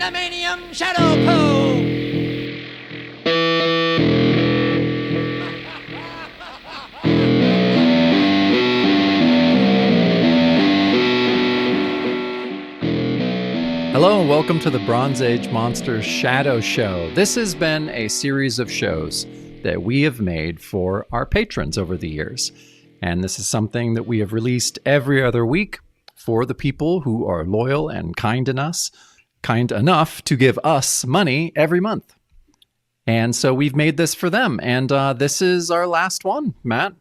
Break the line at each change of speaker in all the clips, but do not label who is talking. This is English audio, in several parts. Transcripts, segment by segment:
Pandemanium Shadow Poo!
Hello and welcome to the Bronze Age Monsters Shadow Show. This has been a series of shows that we have made for our patrons over the years. And this is something that we have released every other week for the people who are loyal and kind enough to give us money every month. And so we've made this for them. And this is our last one, Matt.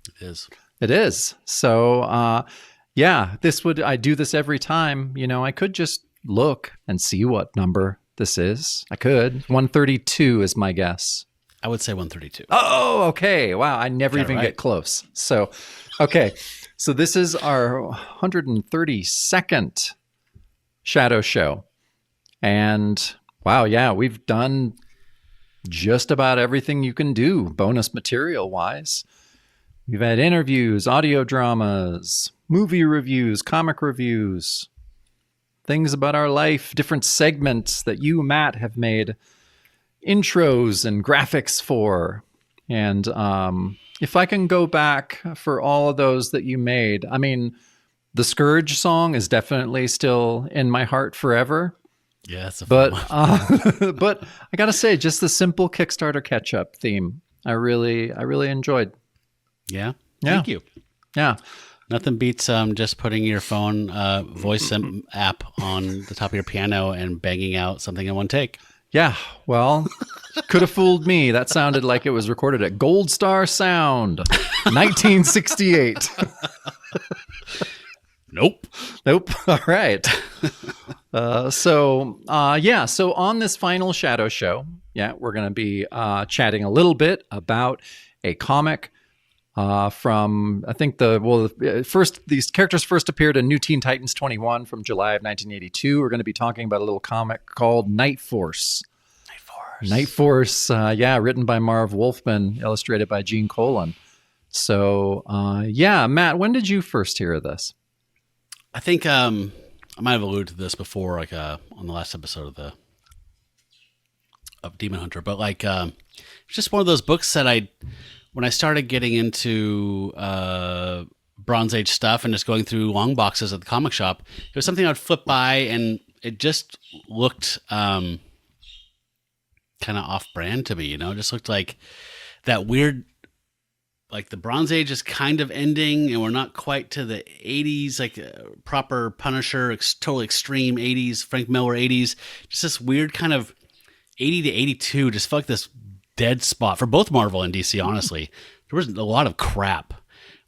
It is.
It is. So, yeah, I do this every time. You know, I could just look and see what number this is. I could. 132 is my guess.
I would say 132.
Oh, okay. Wow. I never
Got it
even
right.
get close. So, okay. So this is our 132nd Shadow Show. And wow, yeah, we've done just about everything you can do bonus material wise. We've had interviews, audio dramas, movie reviews, comic reviews, things about our life, different segments that you, Matt, have made intros and graphics for. And if I can go back for all of those that you made, I mean, the Scourge song is definitely still in my heart forever.
Yeah, that's a fun one.
But I gotta say, just the simple Kickstarter catch-up theme, I really enjoyed.
Yeah?
Yeah.
Thank you.
Yeah.
Nothing beats just putting your phone voice app on the top of your piano and banging out something in one take.
Yeah, well, could have fooled me. That sounded like it was recorded at Gold Star Sound, 1968.
Nope.
All right. So on this final Shadow Show, we're going to be chatting a little bit about a comic from, I think these characters first appeared in New Teen Titans 21 from July of 1982. We're going to be talking about a little comic called Night Force. Night Force, written by Marv Wolfman, illustrated by Gene Colan. So, Matt, when did you first hear of this?
I think I might have alluded to this before, like on the last episode of Demon Hunter, but it's just one of those books that when I started getting into Bronze Age stuff and just going through long boxes at the comic shop, it was something I'd flip by and it just looked kind of off-brand to me, you know? It just looked like that weird, like the Bronze Age is kind of ending and we're not quite to the 80s, like proper Punisher, totally extreme 80s, Frank Miller 80s. Just this weird kind of 80 to 82, just felt like this dead spot for both Marvel and DC, honestly. There was a lot of crap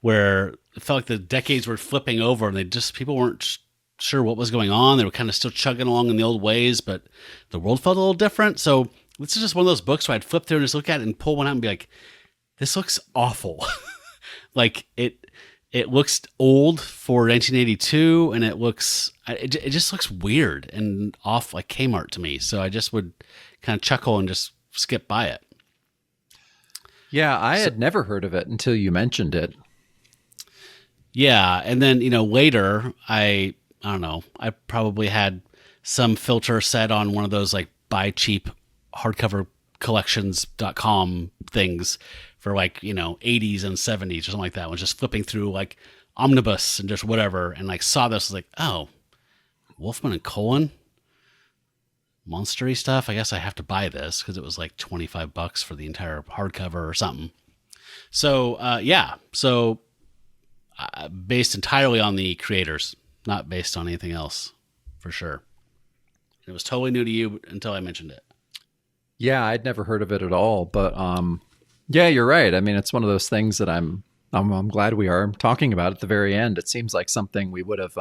where it felt like the decades were flipping over and people weren't sure what was going on. They were kind of still chugging along in the old ways, but the world felt a little different. So this is just one of those books where I'd flip through and just look at it and pull one out and be like, this looks awful. Like it looks old for 1982 and it just looks weird and off like Kmart to me. So I just would kind of chuckle and just skip by it.
Yeah, I had never heard of it until you mentioned it.
Yeah, and then, later, I don't know, I probably had some filter set on one of those, like, buy cheap hardcover collections.com things for, 80s and 70s or something like that. I was just flipping through, Omnibus and just whatever, and, saw this, like, oh, Wolfman and Colan? Monster-y stuff. I guess I have to buy this because it was like $25 for the entire hardcover or something. So, based entirely on the creators, not based on anything else, for sure. It was totally new to you until I mentioned it.
Yeah, I'd never heard of it at all, but you're right. I mean, it's one of those things that I'm glad we are talking about at the very end. It seems like something we would have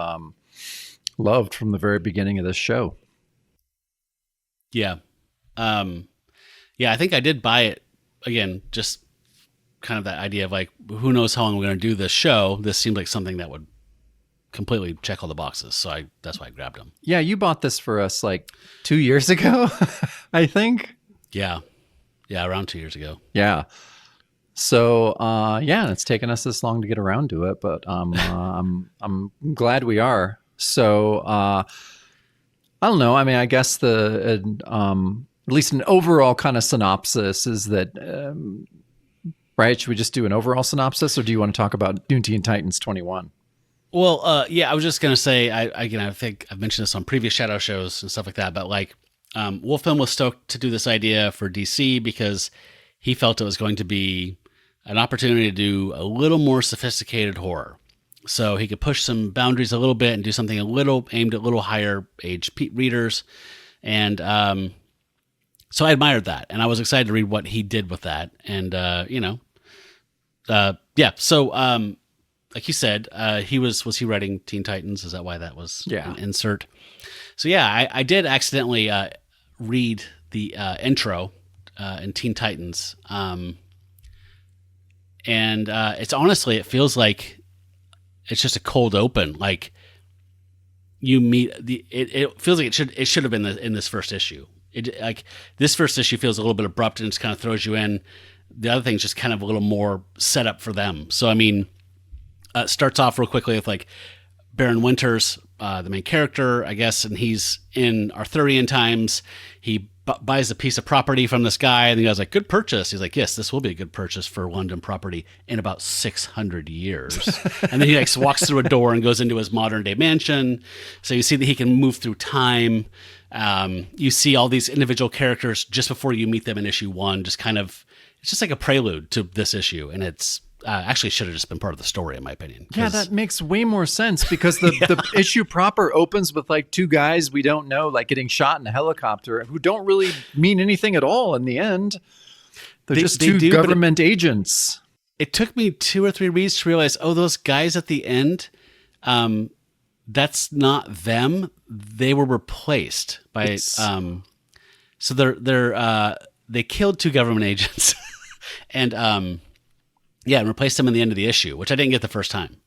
loved from the very beginning of this show.
Yeah. I think I did buy it, again, just kind of that idea of who knows how long we're going to do this show. This seemed like something that would completely check all the boxes. So that's why I grabbed them.
Yeah, you bought this for us 2 years ago, I think.
Yeah, around 2 years ago.
Yeah. So, it's taken us this long to get around to it, but I'm glad we are. So, I don't know. I mean, I guess at least an overall kind of synopsis is that, right? Should we just do an overall synopsis, or do you want to talk about New Teen Titans 21?
Well, yeah, I was just gonna say, I think I've mentioned this on previous Shadow shows and stuff like that, but like, Wolfman was stoked to do this idea for DC because he felt it was going to be an opportunity to do a little more sophisticated horror. So he could push some boundaries a little bit and do something a little aimed at a little higher age readers. And so I admired that. And I was excited to read what he did with that. And, yeah. So, like you said, was he writing Teen Titans? Is that why that was an insert? So yeah, I did accidentally read the intro in Teen Titans. And it's honestly, it feels like it's just a cold open. Like you meet it feels like it should have been in this first issue. Like this first issue feels a little bit abrupt and just kind of throws you in. The other thing's just kind of a little more set up for them. So, I mean, it starts off real quickly with like Baron Winters, the main character, I guess, and he's in Arthurian times. He buys a piece of property from this guy, and the guy's like, good purchase. He's like, yes, this will be a good purchase for London property in about 600 years. And then he like walks through a door and goes into his modern day mansion. So you see that he can move through time. You see all these individual characters just before you meet them in issue 1, just kind of, it's just like a prelude to this issue. And it's actually should have just been part of the story, in my opinion.
Yeah, that makes way more sense because the issue proper opens with like two guys we don't know, like getting shot in a helicopter, who don't really mean anything at all in the end. They're just two government agents.
It took me 2 or 3 reads to realize, oh, those guys at the end, that's not them. They were replaced by. So they killed 2 government agents, and yeah, and replaced them in the end of the issue, which I didn't get the first time.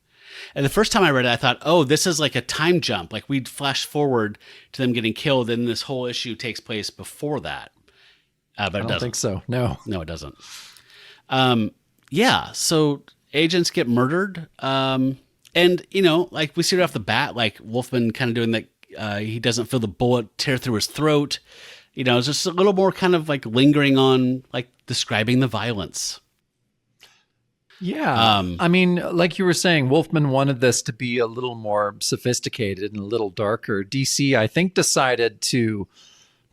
And the first time I read it, I thought, oh, this is like a time jump. Like we'd flash forward to them getting killed, and this whole issue takes place before that. But it doesn't. I
don't think so. No,
it doesn't. Yeah, so agents get murdered. And, like we see right off the bat, like Wolfman kind of doing that. He doesn't feel the bullet tear through his throat. It's just a little more kind of like lingering on, like describing the violence.
Yeah. I mean, like you were saying, Wolfman wanted this to be a little more sophisticated and a little darker. DC, I think, decided to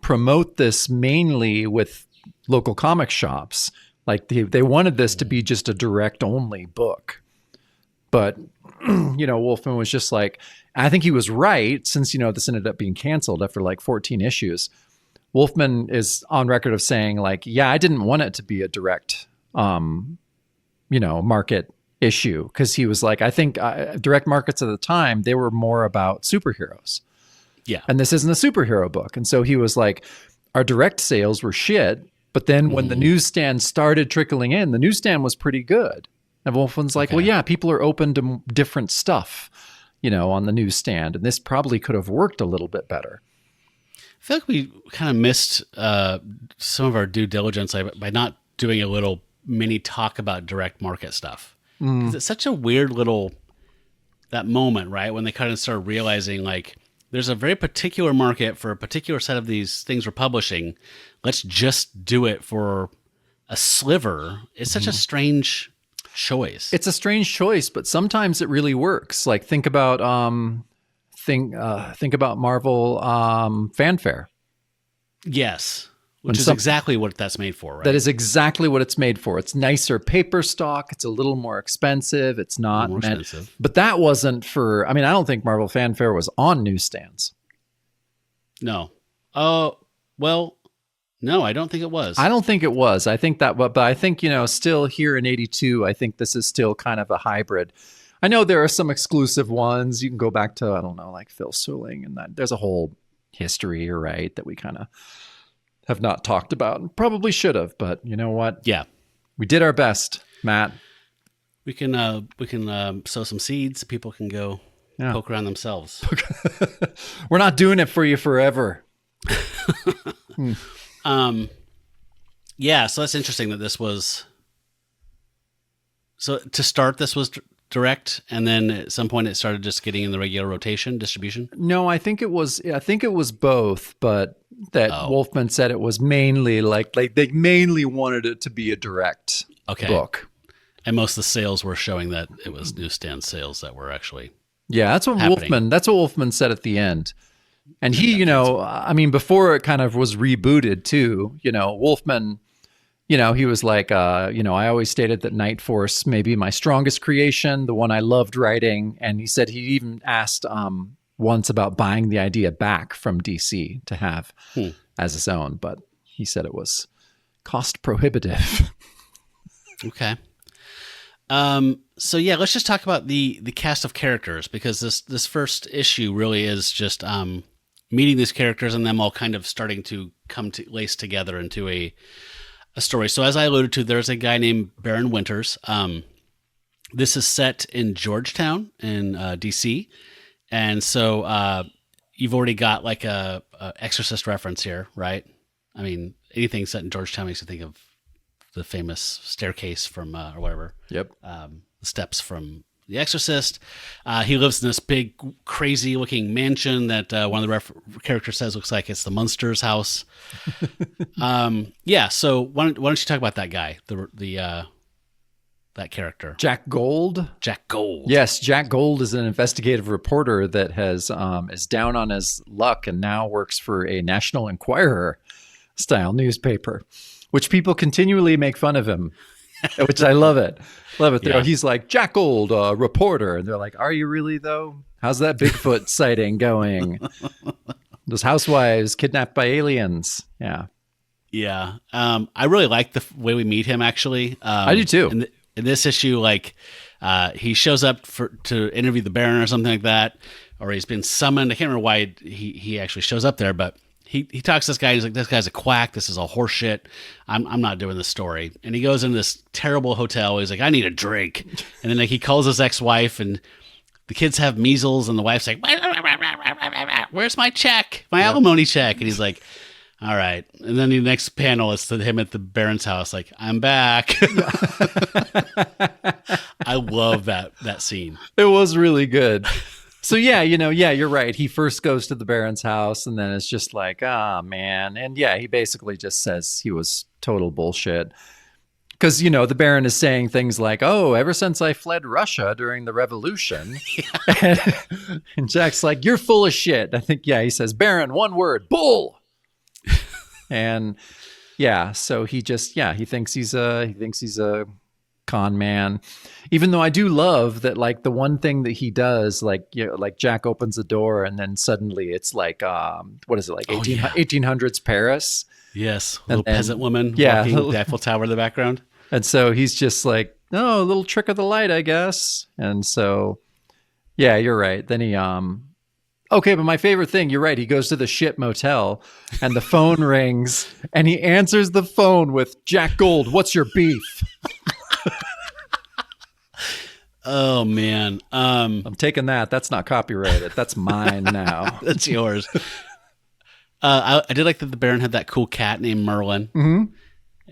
promote this mainly with local comic shops. Like they wanted this to be just a direct only book. But, Wolfman was just like, I think he was right, since, this ended up being canceled after like 14 issues. Wolfman is on record of saying like, yeah, I didn't want it to be a direct, market issue, because he was like, I think direct markets at the time, they were more about superheroes.
Yeah.
And this isn't a superhero book. And so he was like, our direct sales were shit. But then when the newsstand started trickling in, the newsstand was pretty good. And Wolfman's like, well, yeah, people are open to different stuff, on the newsstand. And this probably could have worked a little bit better.
I feel like we kind of missed some of our due diligence by not doing a little mini talk about direct market stuff. Because it's such a weird that moment, right? When they kind of start realizing like there's a very particular market for a particular set of these things we're publishing. Let's just do it for a sliver. It's such a strange choice.
It's a strange choice, but sometimes it really works. Like think about Marvel fanfare.
Yes. Which is exactly what that's made for, right?
That is exactly what it's made for. It's nicer paper stock. It's a little more expensive. It's not
more expensive.
But that wasn't for, I don't think Marvel Fanfare was on newsstands.
No. Oh, well, no, I don't think it was.
I don't think it was. I think that, but I think, still here in 82, I think this is still kind of a hybrid. I know there are some exclusive ones. You can go back to, I don't know, like Phil Suling, and that there's a whole history, right, that we kind of have not talked about, and probably should have, but you know what?
Yeah.
We did our best, Matt.
We can sow some seeds. People can go poke around themselves.
We're not doing it for you forever.
Yeah, so that's interesting that this was, so to start, this was direct, and then at some point it started just getting in the regular rotation distribution?
No, I think it was both, but that Wolfman said it was mainly like they mainly wanted it to be a direct book.
And most of the sales were showing that it was newsstand sales that were actually
that's what
happening.
Wolfman said at the end. And he, I mean, before it kind of was rebooted too, Wolfman, he was like, I always stated that Night Force may be my strongest creation, the one I loved writing. And he said he even asked once about buying the idea back from DC to have as his own, but he said it was cost prohibitive.
Okay. So yeah, let's just talk about the cast of characters, because this first issue really is just meeting these characters and them all kind of starting to come to lace together into a story. So as I alluded to, there's a guy named Baron Winters. This is set in Georgetown in DC. And so you've already got like a Exorcist reference here, right? I mean, anything set in Georgetown makes you think of the famous staircase from or whatever.
Yep.
The steps from The Exorcist. He lives in this big, crazy-looking mansion that one of the characters says looks like it's the Munsters house. So why don't you talk about that guy, that character?
Jack Gold.
Jack Gold.
Yes, Jack Gold is an investigative reporter that has is down on his luck and now works for a National Enquirer style newspaper, which people continually make fun of him, which I love it. Love it. Yeah. He's like, Jack Gold, reporter. And they're like, are you really, though? How's that Bigfoot sighting going? Those housewives kidnapped by aliens. Yeah.
Yeah. I really like the way we meet him, actually.
I do, too.
In this issue, he shows up to interview the Baron or something like that, or he's been summoned. I can't remember why he actually shows up there, but he talks to this guy. He's like, this guy's a quack. This is all horseshit. I'm not doing this story. And he goes into this terrible hotel. He's like, I need a drink. And then he calls his ex-wife, and the kids have measles, and the wife's like, where's my check? My alimony check. And he's like, all right. And then the next panel is to him at the Baron's house, like, I'm back. I love that scene.
It was really good. So you're right. He first goes to the Baron's house, and then it's just like, man. And he basically just says he was total bullshit. Because, the Baron is saying things like, oh, ever since I fled Russia during the revolution. And Jack's like, you're full of shit. I think, he says, Baron, one word, bull. And so he just, he thinks he's a con man, even though I do love that, like, the one thing that he does, like Jack opens the door and then suddenly it's like, what is it, like 1800s Paris?
Yes, a little peasant woman walking the Eiffel Tower in the background.
And so he's just like, oh, a little trick of the light, I guess. And so, you're right. Then he, okay, but my favorite thing, you're right. He goes to the shit motel and the phone rings and he answers the phone with, Jack Gold, what's your beef?
Oh, man.
I'm taking that. That's not copyrighted. That's mine now.
That's yours. I did like that the Baron had that cool cat named Merlin. Mm-hmm.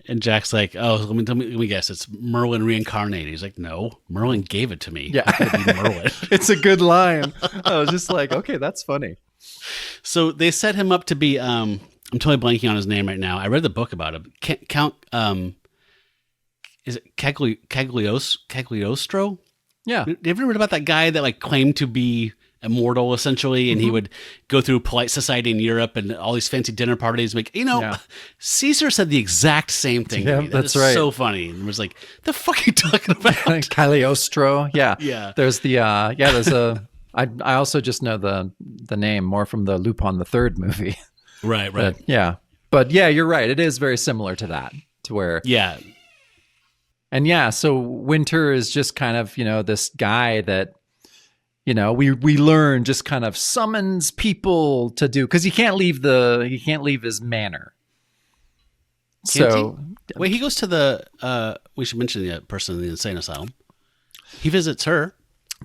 And Jack's like, oh, let me guess. It's Merlin reincarnated. He's like, no, Merlin gave it to me.
Yeah.
Merlin.
It's a good line. I was just like, okay, that's funny.
So they set him up to be, I'm totally blanking on his name right now. I read the book about him. Count, is it Cagliostro?
Yeah.
Have you ever read about that guy that like claimed to be immortal essentially, and he would go through polite society in Europe and all these fancy dinner parties, like, Caesar said the exact same thing to me. That's right. So funny. And was like, the fuck are you talking about?
Cagliostro. Yeah.
Yeah.
There's the there's a I also just know the name more from the Lupin the Third movie.
Right.
But you're right. It is very similar to that, to where And so Winter is just kind of, this guy that, we learn just kind of summons people to do, because he can't leave his manor.
Wait, he goes to the, we should mention the person in the insane asylum. He visits her.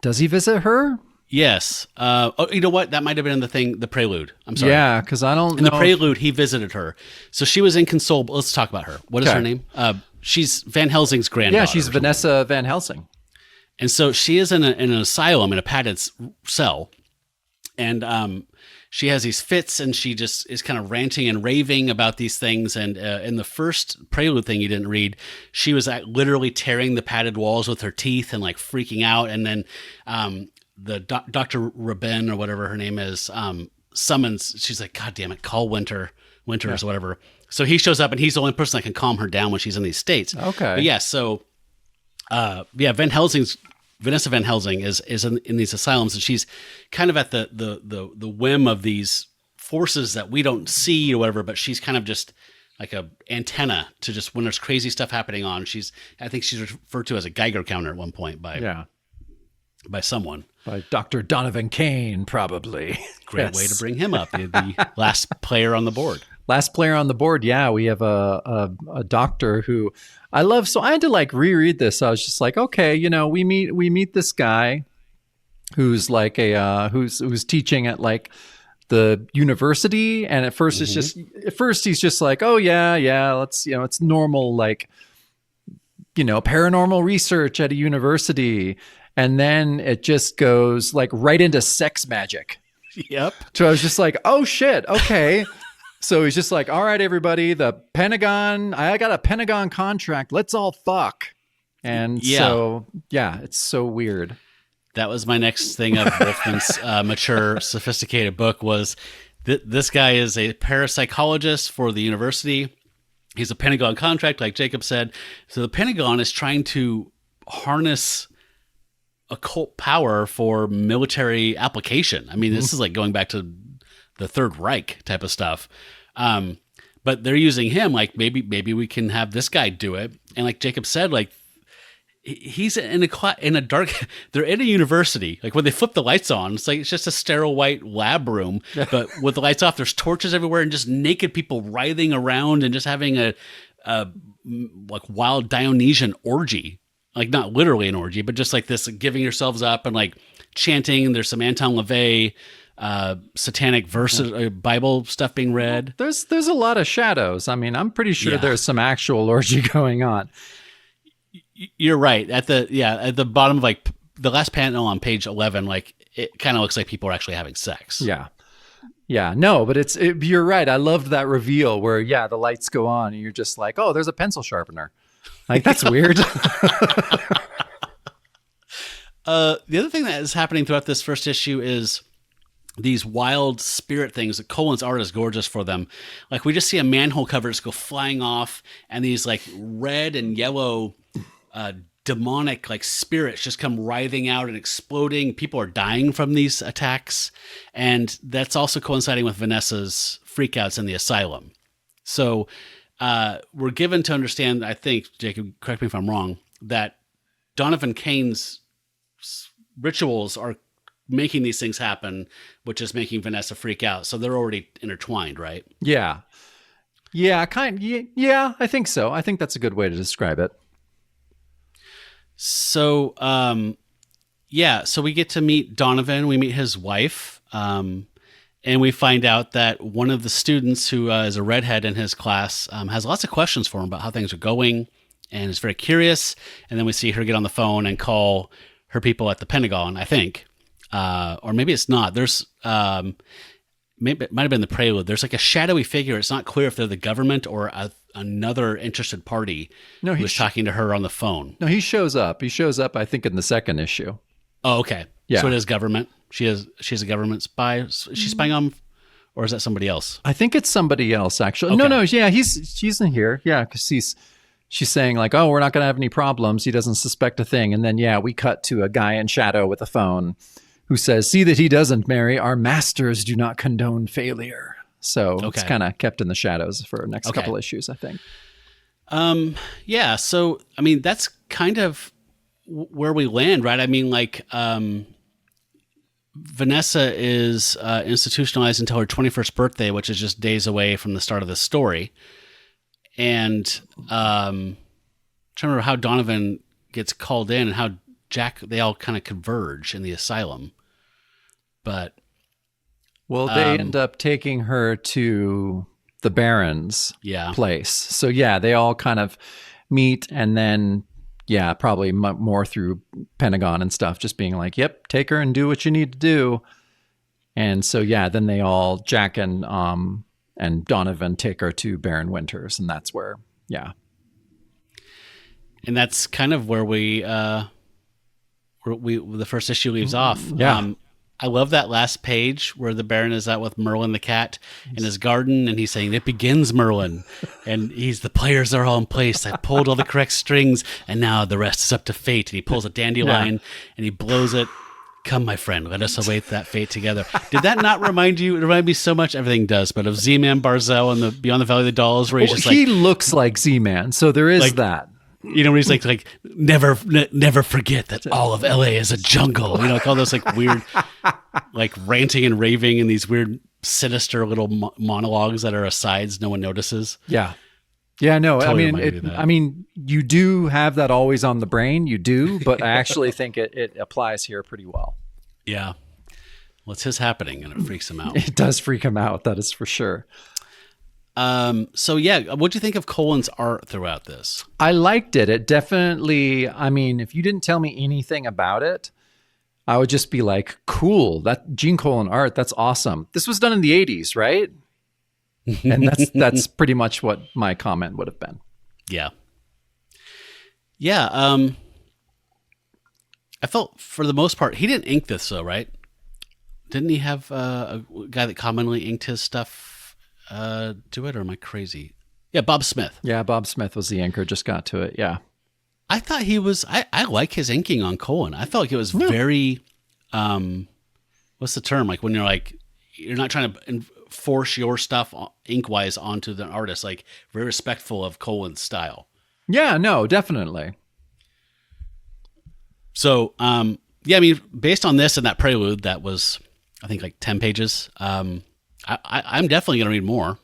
Does he visit her?
Yes. You know what? That might have been in the prelude. I'm sorry.
Yeah, because I don't know.
In the prelude, he visited her. So she was inconsolable. Let's talk about her. What is her name? She's Van Helsing's granddaughter.
Yeah, she's Vanessa Van Helsing.
And so she is in an asylum, in a padded cell. And she has these fits, and she just is kind of ranting and raving about these things. And in the first prelude thing you didn't read, she was literally tearing the padded walls with her teeth and like freaking out. And then the Dr. Rabin, or whatever her name is, summons. She's like, "God damn it, call Winters or whatever." So he shows up, and he's the only person that can calm her down when she's in these states.
Okay.
But yeah, so Vanessa Van Helsing is in these asylums, and she's kind of at the whim of these forces that we don't see or whatever, but she's kind of just like a antenna to just when there's crazy stuff happening on. I think she's referred to as a Geiger counter at one point by someone.
By Dr. Donovan Kane, probably.
Great way to bring him up. The last player on the board.
Last player on the board. Yeah, we have a doctor who I love. So I had to like reread this. I was just like, okay, we meet this guy who's like who's teaching at like the university, and at first he's just like, oh yeah, let's it's normal, like paranormal research at a university, and then it just goes like right into sex magic.
Yep.
So I was just like, oh shit, okay. So he's just like, all right, everybody, I got a Pentagon contract. Let's all fuck. And so, it's so weird.
That was my next thing of Wolfman's mature, sophisticated book was this guy is a parapsychologist for the university. He's a Pentagon contract, like Jacob said. So the Pentagon is trying to harness occult power for military application. I mean, this is like going back to the Third Reich type of stuff. But they're using him like maybe we can have this guy do it. And like Jacob said, like he's in a dark, they're in a university. Like when they flip the lights on, it's like it's just a sterile white lab room, but with the lights off, there's torches everywhere and just naked people writhing around and just having a like wild Dionysian orgy. Like not literally an orgy, but just like this, like, giving yourselves up and like chanting. There's some Anton LaVey satanic verses, Bible stuff being read.
There's a lot of shadows. I mean, I'm pretty sure there's some actual orgy going on.
You're right. At the bottom of like the last panel on page 11, like it kind of looks like people are actually having sex.
Yeah. No, but you're right. I loved that reveal where the lights go on and you're just like, oh, there's a pencil sharpener. Like that's weird.
The other thing that is happening throughout this first issue is these wild spirit things. That Colan's art is gorgeous for them. Like we just see a manhole cover just go flying off, and these like red and yellow demonic like spirits just come writhing out and exploding. People are dying from these attacks, and that's also coinciding with Vanessa's freakouts in the asylum. So we're given to understand, I think, Jacob, correct me if I'm wrong, that Donovan Kane's rituals are making these things happen, which is making Vanessa freak out. So they're already intertwined, right?
Yeah, I think so. I think that's a good way to describe it.
So, so we get to meet Donovan. We meet his wife, and we find out that one of the students who is a redhead in his class has lots of questions for him about how things are going, and is very curious. And then we see her get on the phone and call her people at the Pentagon, I think. Or maybe it's not. There's maybe it might have been the prelude. There's like a shadowy figure. It's not clear if they're the government or another interested party who's talking to her on the phone.
No, he shows up. I think, in the second issue.
Oh, okay. Yeah. So it is government. She's a government spy. She's spying on, or is that somebody else?
I think it's somebody else, actually. Okay. No. Yeah, she's in here. Yeah, because she's saying like, oh, we're not going to have any problems. He doesn't suspect a thing. And then, we cut to a guy in shadow with a phone who says, see that he doesn't, Mary. Our masters do not condone failure. So it's kind of kept in the shadows for the next couple issues, I think.
So, I mean, that's kind of where we land, right? I mean, like, Vanessa is institutionalized until her 21st birthday, which is just days away from the start of the story. And I'm trying to remember how Donovan gets called in and how they all kind of converge in the asylum. But
they end up taking her to the Baron's place. So they all kind of meet, and then yeah, probably more through Pentagon and stuff, just being like, yep, take her and do what you need to do. And so, yeah, then they all, Jack and Donovan take her to Baron Winters. And that's where, yeah.
And that's kind of where the first issue leaves off.
Yeah.
I love that last page where the Baron is out with Merlin the cat in his garden, and he's saying, "It begins, Merlin." And the players are all in place. I pulled all the correct strings, and now the rest is up to fate. And he pulls a dandelion and he blows it. Come, my friend, let us await that fate together. Did that not remind you? It reminded me so much. Everything does, but of Z-Man Barzell and the Beyond the Valley of the Dolls, where he's just
he looks like Z-Man, so there is that.
You know, where he's like never forget that all of LA is a jungle. You know, like all those like weird, like ranting and raving and these weird, sinister little monologues that are asides no one notices.
Yeah, yeah, no,
Totally
I mean, you do have that always on the brain, you do, but I actually think it applies here pretty well.
Yeah, well, it's his happening, and it freaks him out.
It does freak him out, that is for sure.
So yeah, what'd you think of Colan's art throughout this?
I liked it. It definitely, I mean, if you didn't tell me anything about it, I would just be like, cool, that Gene Colan art, that's awesome. This was done in the 80s, right? And that's pretty much what my comment would have been.
Yeah. Yeah, I felt for the most part, he didn't ink this though, right? Didn't he have a guy that commonly inked his stuff do it, or am I crazy? Yeah, Bob Smith.
Yeah, Bob Smith was the inker, just got to it, yeah.
I thought he was, I like his inking on Colan. I felt like it was very, what's the term? Like when you're not trying to force your stuff ink-wise onto the artist, like very respectful of Colan's style.
Yeah, no, definitely.
So, yeah, I mean, based on this and that prelude, that was, I think, like 10 pages, I'm definitely going to read more.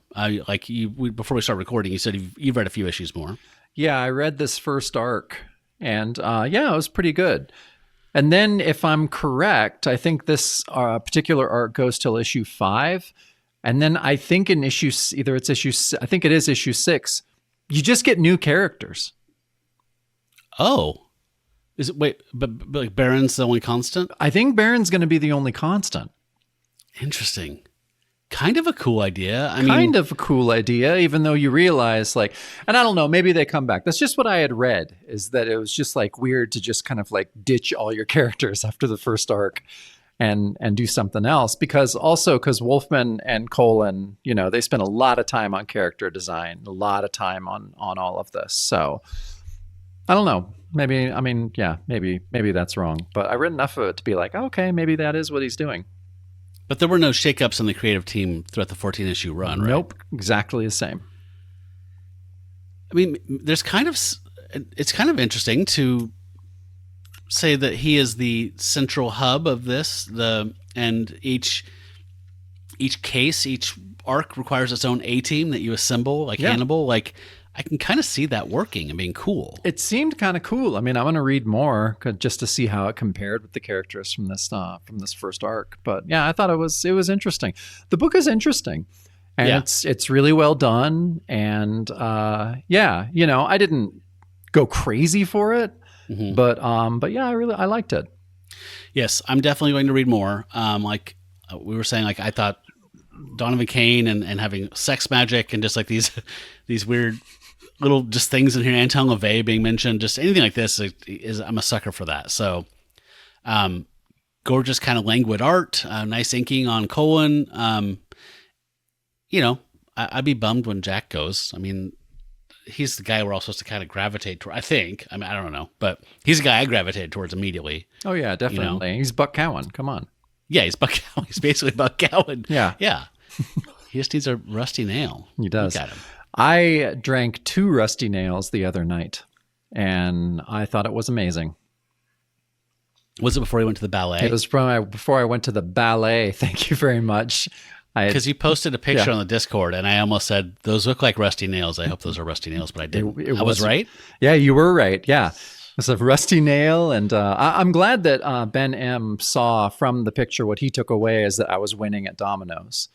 Before we start recording, you said you've read a few issues more.
Yeah, I read this first arc, and yeah, it was pretty good. And then, if I'm correct, I think this particular arc goes till issue 5, and then I think in issue 6, you just get new characters.
Oh, is it? Wait, but like Baron's the only constant?
I think Baron's going to be the only constant.
Interesting. Kind of a cool idea.
Kind of a cool idea, even though you realize, like, and I don't know, maybe they come back. That's just what I had read, is that it was just like weird to just kind of like ditch all your characters after the first arc and do something else. Because Wolfman and Colan, you know, they spent a lot of time on character design, a lot of time on all of this. So I don't know. Maybe that's wrong. But I read enough of it to be like, okay, maybe that is what he's doing.
But there were no shakeups in the creative team throughout the 14-issue run, right?
Nope, exactly the same.
I mean, it's kind of interesting to say that he is the central hub of this, and each case, each arc requires its own A-team that you assemble, like Hannibal. Like, I can kind of see that working and being cool.
It seemed kind of cool. I mean, I'm going to read more just to see how it compared with the characters from this first arc. But yeah, I thought it was interesting. The book is interesting, and it's really well done. And yeah, you know, I didn't go crazy for it, but yeah, I liked it.
Yes, I'm definitely going to read more. Like we were saying, like I thought Donovan Kane and having sex magic and just like these weird little just things in here, Anton LaVey being mentioned, just anything like this is I'm a sucker for that. So gorgeous kind of languid art, nice inking on Colan. You know, I'd be bummed when Jack goes. I mean, he's the guy we're all supposed to kind of gravitate toward, I think. I mean, I don't know, but he's the guy I gravitated towards immediately.
Oh yeah, definitely. You know? He's Buck Cowan. Come on.
Yeah, he's Buck Cowan. He's basically Buck Cowan.
Yeah.
Yeah. He just needs a rusty nail.
He does.
Look at him.
I drank 2 rusty nails the other night, and I thought it was amazing.
Was it before you went to the ballet?
It was before I went to the ballet. Thank you very much.
Because you posted a picture on the Discord, and I almost said, those look like rusty nails. I hope those are rusty nails, but I didn't. I was right?
Yeah, you were right. Yeah. It's a rusty nail, and I'm glad that B.A.M saw from the picture what he took away is that I was winning at dominoes,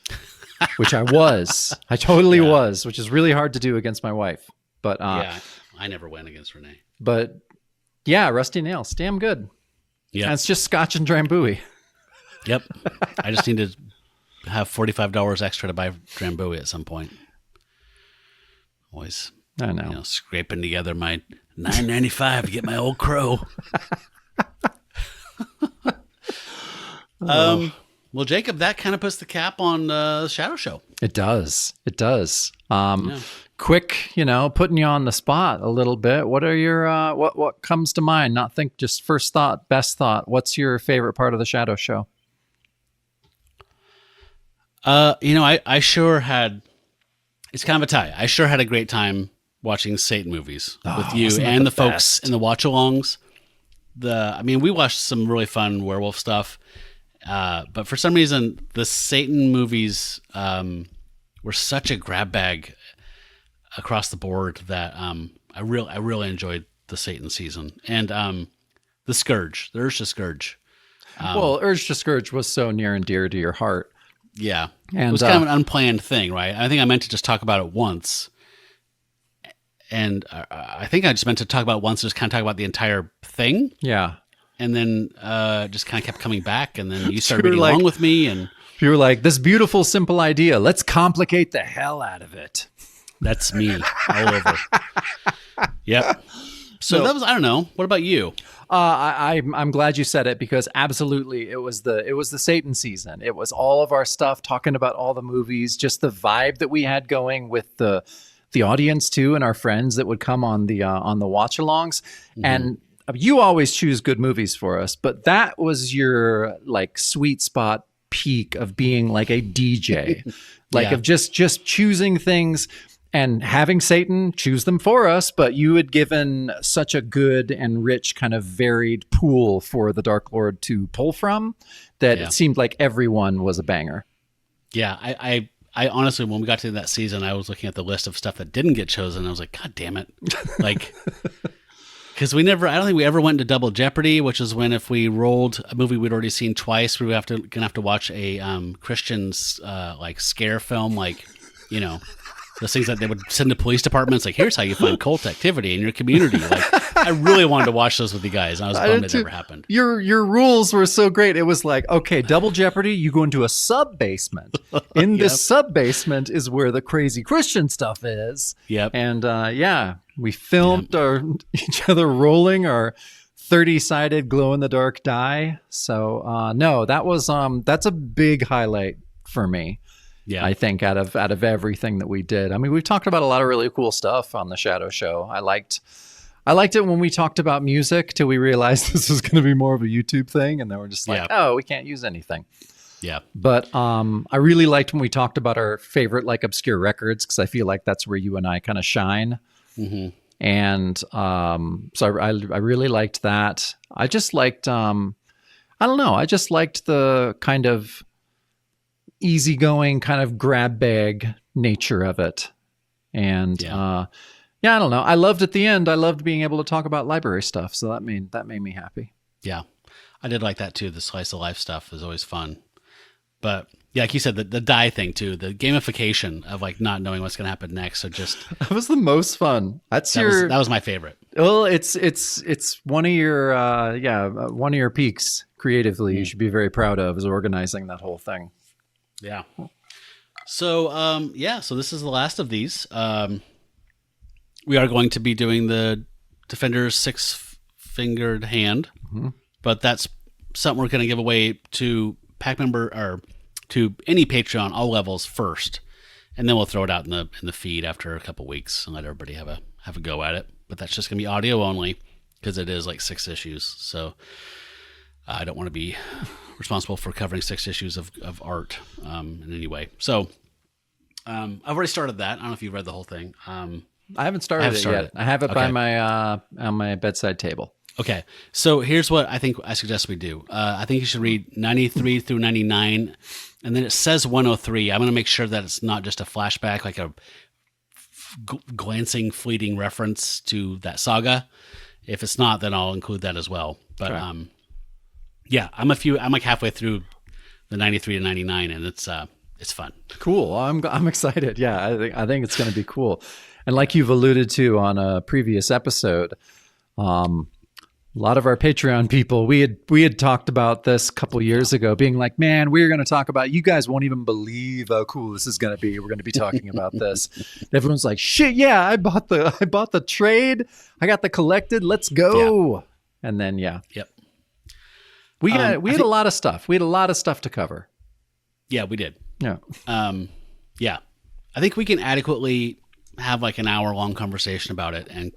which I was. I totally was, which is really hard to do against my wife. But
yeah, I never win against Renee.
But Yeah, Rusty Nails. Damn good.
Yeah.
And it's just Scotch and Drambuie.
Yep. I just need to have $45 extra to buy Drambuie at some point. Always,
I know.
Scraping together my $9.95 to get my old crow. Well, Jacob, that kind of puts the cap on the Shadow Show.
It does. It does. Quick, putting you on the spot a little bit. What are your what comes to mind? Not think, just first thought, best thought. What's your favorite part of the Shadow Show?
I sure had. It's kind of a tie. I sure had a great time watching Satan movies with you and the folks in the watch-alongs. We watched some really fun werewolf stuff. But for some reason, the Satan movies were such a grab bag across the board that I really enjoyed the Satan season. And the Scourge, the Urge to Scourge.
Urge to Scourge was so near and dear to your heart.
Yeah.
And
it was kind of an unplanned thing, right? I think I meant to just talk about it once. And I think I just meant to talk about it once, just kind of talk about the entire thing.
Yeah.
And then just kind of kept coming back, and then you started reading along with me, and
you were like, "This beautiful, simple idea. Let's complicate the hell out of it."
That's me all over. Yep. So that was, I don't know. What about you?
I'm glad you said it, because absolutely it was the Satan season. It was all of our stuff, talking about all the movies, just the vibe that we had going with the audience too, and our friends that would come on the watch-alongs, and. You always choose good movies for us, but that was your sweet spot peak of being like a DJ, of just choosing things and having Satan choose them for us. But you had given such a good and rich kind of varied pool for the Dark Lord to pull from that it seemed like everyone was a banger. Yeah,
I honestly, when we got to that season, I was looking at the list of stuff that didn't get chosen. I was like, God damn it. Because I don't think we ever went into Double Jeopardy, which is when if we rolled a movie we'd already seen twice, we were gonna have to watch a Christian scare film, those things that they would send to police departments, here's how you find cult activity in your community. I really wanted to watch those with you guys, and I was bummed it never happened.
Your rules were so great. It was like, okay, Double Jeopardy, you go into a sub-basement. In this sub-basement is where the crazy Christian stuff is.
Yep.
And we filmed each other rolling our 30-sided glow-in-the-dark die. So no, that's a big highlight for me. Yeah, I think out of everything that we did. I mean, we've talked about a lot of really cool stuff on the Shadow Show. I liked it when we talked about music till we realized this was going to be more of a YouTube thing, and then we're just like, oh, we can't use anything.
Yeah.
But I really liked when we talked about our favorite obscure records, because I feel like that's where you and I kind of shine. Mm-hmm. And so I really liked that. I just liked I don't know. I just liked the kind of easygoing kind of grab bag nature of it. And I don't know. I loved at the end. I loved being able to talk about library stuff. So that made me happy.
Yeah. I did like that too. The slice of life stuff was always fun. But yeah, like you said, the die thing too, the gamification of not knowing what's going to happen next. So
that was the most fun. That
was my favorite.
Well, it's one of your peaks creatively. You should be very proud of, is organizing that whole thing.
Yeah. So, so this is the last of these. We are going to be doing the Defender's Six-Fingered Hand, but that's something we're going to give away to pack member or to any Patreon, all levels first, and then we'll throw it out in the feed after a couple weeks and let everybody have a go at it. But that's just going to be audio only, because it is 6 issues. So I don't want to be responsible for covering 6 issues of art in any way. So I've already started that. I don't know if you've read the whole thing.
I haven't started it yet. I have it by my on my bedside table.
Okay. So here's what I suggest we do. I think you should read 93 through 99, and then it says 103. I'm going to make sure that it's not just a flashback, like a glancing, fleeting reference to that saga. If it's not, then I'll include that as well. But sure. I'm halfway through the 93 to 99, and it's fun.
Cool. I'm excited. Yeah, I think it's going to be cool. And like you've alluded to on a previous episode, lot of our Patreon people, we had talked about this a couple years ago, being like, man, we're going to talk about, you guys won't even believe how cool this is going to be. We're going to be talking about this. And everyone's like, shit, yeah, I bought the trade. I got the collected. Let's go. Yeah. And then, yeah.
Yep.
We had a lot of stuff. We had a lot of stuff to cover.
Yeah, we did.
Yeah.
Yeah. I think we can adequately have like an hour-long conversation about it and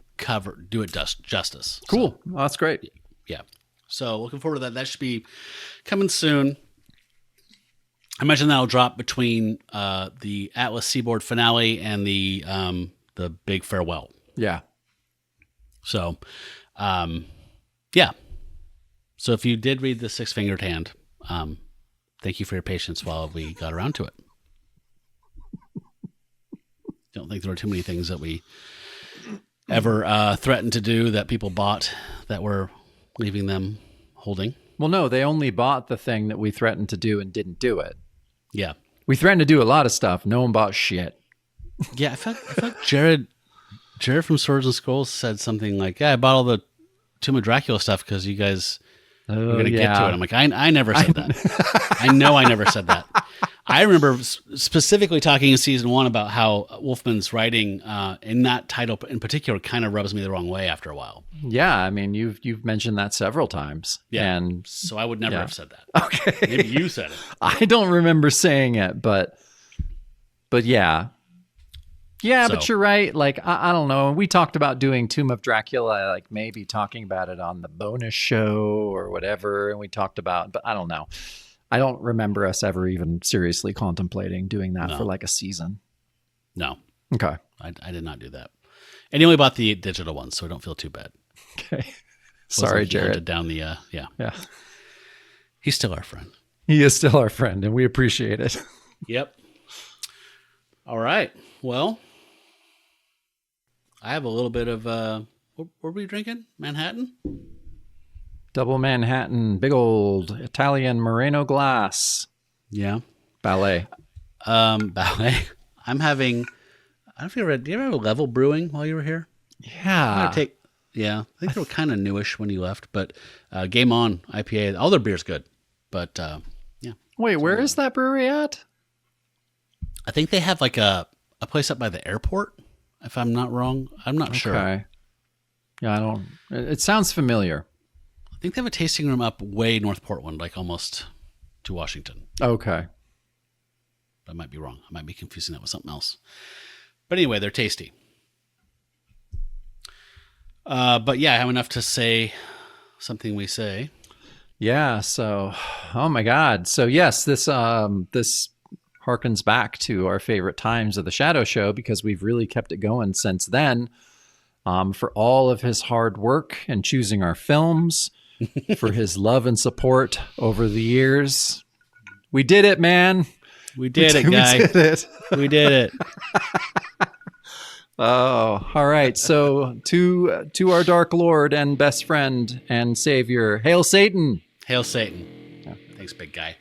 do it justice.
Cool.
So,
oh, that's great.
Yeah. So looking forward to that. That should be coming soon. I imagine that'll drop between the Atlas Seaboard finale and the big farewell.
Yeah.
So, yeah. So if you did read the Six-Fingered Hand, thank you for your patience while we got around to it. Don't think there were too many things that we ever threatened to do that people bought that we're leaving them holding.
Well, no, they only bought the thing that we threatened to do and didn't do it.
Yeah.
We threatened to do a lot of stuff. No one bought shit.
Yeah, I felt like Jared from Swords and Scrolls said something like, yeah, I bought all the Tomb of Dracula stuff because you guys were going to get to it. I'm like, I never said that. I know I never said that. I remember specifically talking in season 1 about how Wolfman's writing in that title in particular kind of rubs me the wrong way after a while.
Yeah, I mean, you've mentioned that several times.
Yeah,
and
so I would never have said that.
Okay,
maybe you said it.
I don't remember saying it, but yeah. Yeah, but you're right. Like, I don't know. We talked about doing Tomb of Dracula, like maybe talking about it on the bonus show or whatever. And we talked about, but I don't know. I don't remember us ever even seriously contemplating doing that for like a season.
No.
Okay.
I did not do that. And he only bought the digital ones, so I don't feel too bad.
Okay. Sorry, Jared.
Down the, yeah. He's still our friend.
He is still our friend, and we appreciate it.
Yep. All right. Well, I have a little bit of, what were we drinking? Manhattan?
Double Manhattan, big old Italian Moreno glass.
Yeah.
Ballet.
Ballet. I'm having, I don't know if you ever, do you ever have a Level Brewing while you were here?
Yeah.
I think they were kind of newish when you left, but Game On IPA, all their beer's good. But yeah.
Wait, where is that brewery at?
I think they have like a place up by the airport, if I'm not wrong. I'm not sure.
Okay. Yeah, I don't, it sounds familiar.
I think they have a tasting room up way North Portland, like almost to Washington.
Okay.
I might be wrong. I might be confusing that with something else. But anyway, they're tasty. But yeah, I have enough to say something we say.
Yeah. So, oh my God. So yes, this harkens back to our favorite times of the Shadow Show because we've really kept it going since then. For all of his hard work and choosing our films, for his love and support over the years. We did it, man.
We did it, guy.
We did it.
We did it.
Oh, all right. So to our Dark Lord and best friend and savior, hail Satan.
Hail Satan. Yeah. Thanks, big guy.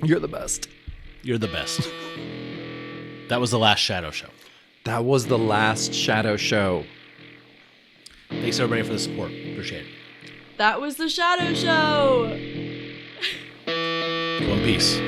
You're the best.
You're the best. That was the last Shadow Show.
That was the last Shadow Show.
Thanks, everybody, for the support. Appreciate it.
That was the Shadow Show.
Go in peace.